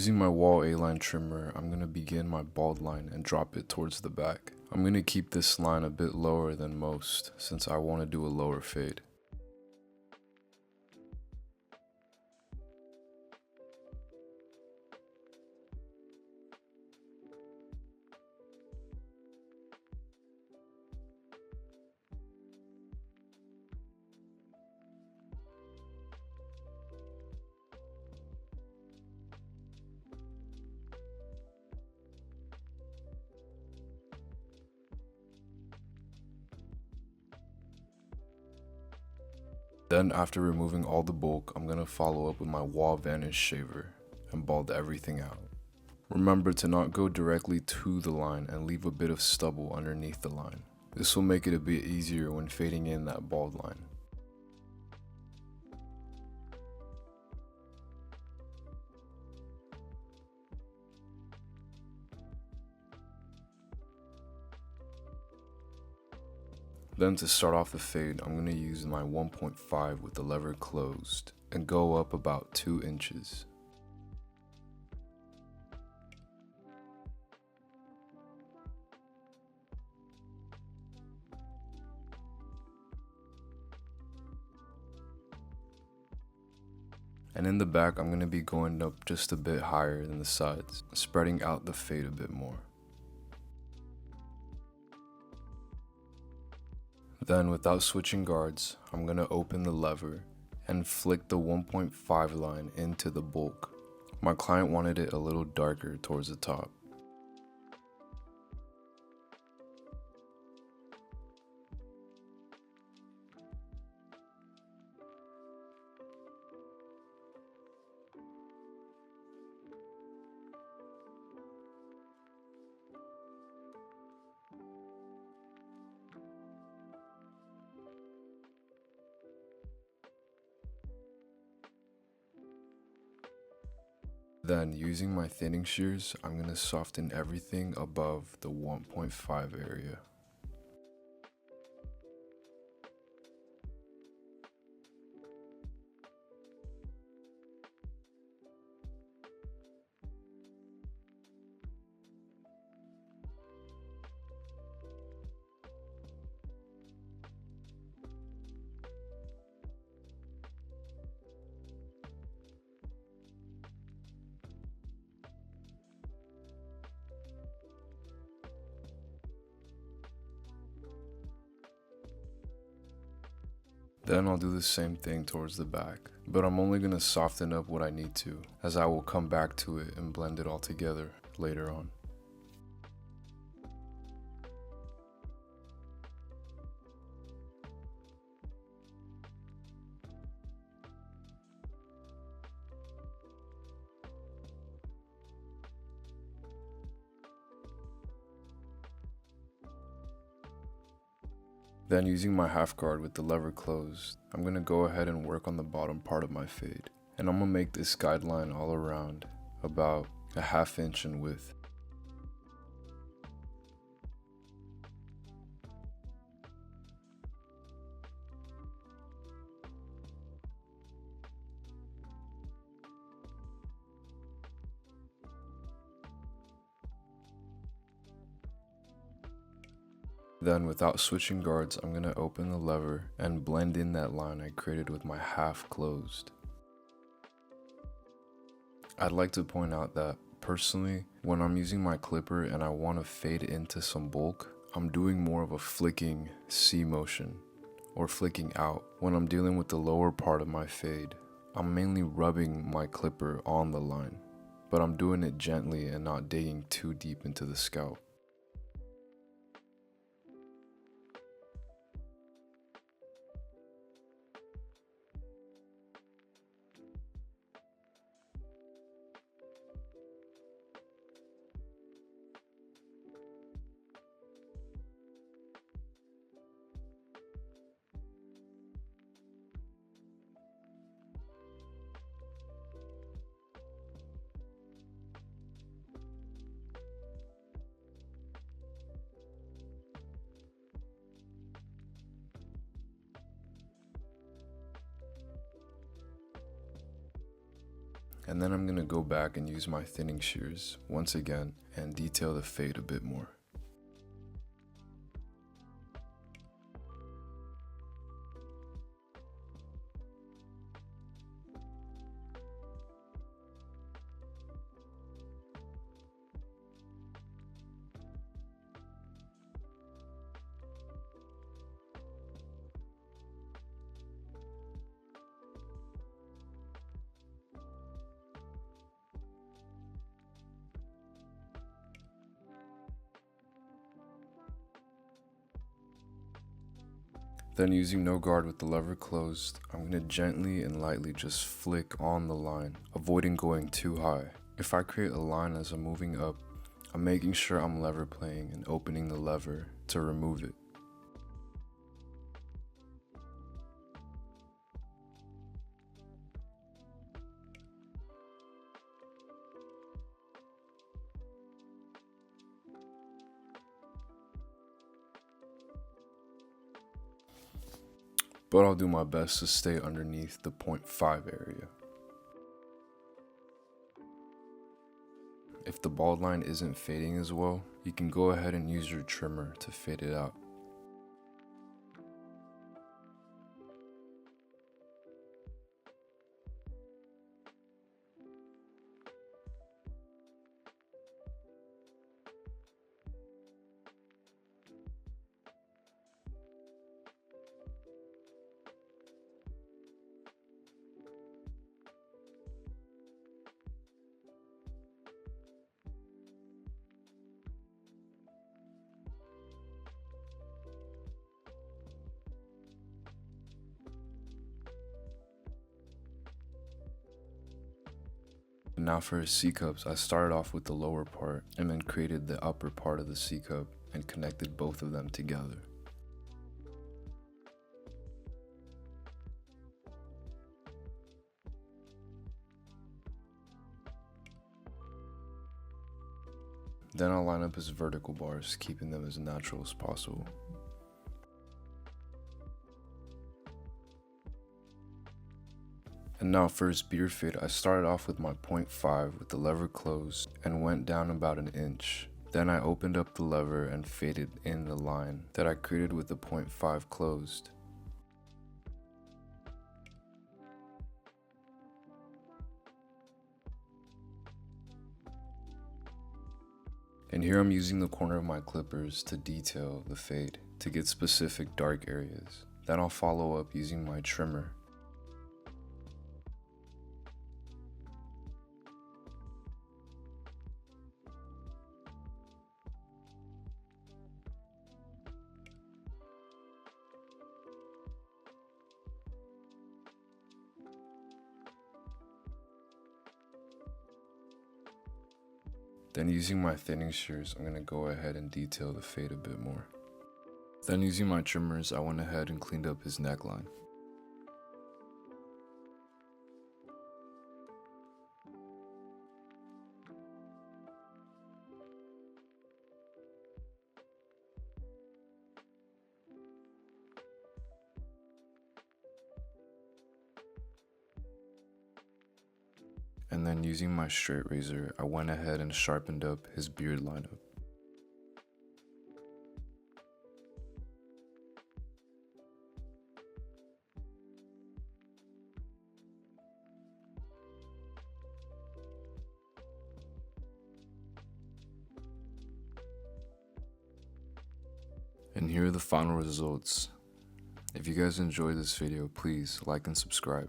Using my wall A-line trimmer, I'm going to begin my bald line and drop it towards the back. I'm going to keep this line a bit lower than most since I want to do a lower fade. Then after removing all the bulk, I'm going to follow up with my wall vanish shaver and bald everything out. Remember to not go directly to the line and leave a bit of stubble underneath the line. This will make it a bit easier when fading in that bald line. Then to start off the fade, I'm going to use my 1.5 with the lever closed and go up about 2 inches. And in the back, I'm going to be going up just a bit higher than the sides, spreading out the fade a bit more. Then without switching guards, I'm going to open the lever and flick the 1.5 line into the bulk. My client wanted it a little darker towards the top. Then, using my thinning shears, I'm going to soften everything above the 1.5 area. Then I'll do the same thing towards the back, but I'm only going to soften up what I need to, as I will come back to it and blend it all together later on. Then using my half guard with the lever closed, I'm going to go ahead and work on the bottom part of my fade. And I'm going to make this guideline all around, about a ½ inch in width. Then without switching guards, I'm going to open the lever and blend in that line I created with my half closed. I'd like to point out that personally, when I'm using my clipper and I want to fade into some bulk, I'm doing more of a flicking C motion or flicking out. When I'm dealing with the lower part of my fade, I'm mainly rubbing my clipper on the line, but I'm doing it gently and not digging too deep into the scalp. And then I'm going to go back and use my thinning shears once again and detail the fade a bit more. Then using no guard with the lever closed, I'm going to gently and lightly just flick on the line, avoiding going too high. If I create a line as I'm moving up, I'm making sure I'm lever playing and opening the lever to remove it. But I'll do my best to stay underneath the 0.5 area. If the bald line isn't fading as well, you can go ahead and use your trimmer to fade it out. And now for his C-cups, I started off with the lower part and then created the upper part of the C-cup and connected both of them together. Then I'll line up his vertical bars, keeping them as natural as possible. And now for his beard fade, I started off with my 0.5 with the lever closed and went down about an inch. Then I opened up the lever and faded in the line that I created with the 0.5 closed. And here I'm using the corner of my clippers to detail the fade to get specific dark areas. Then I'll follow up using my trimmer. Then using my thinning shears, I'm going to go ahead and detail the fade a bit more. Then using my trimmers, I went ahead and cleaned up his neckline. And then using my straight razor, I went ahead and sharpened up his beard lineup. And here are the final results. If you guys enjoyed this video, please like and subscribe.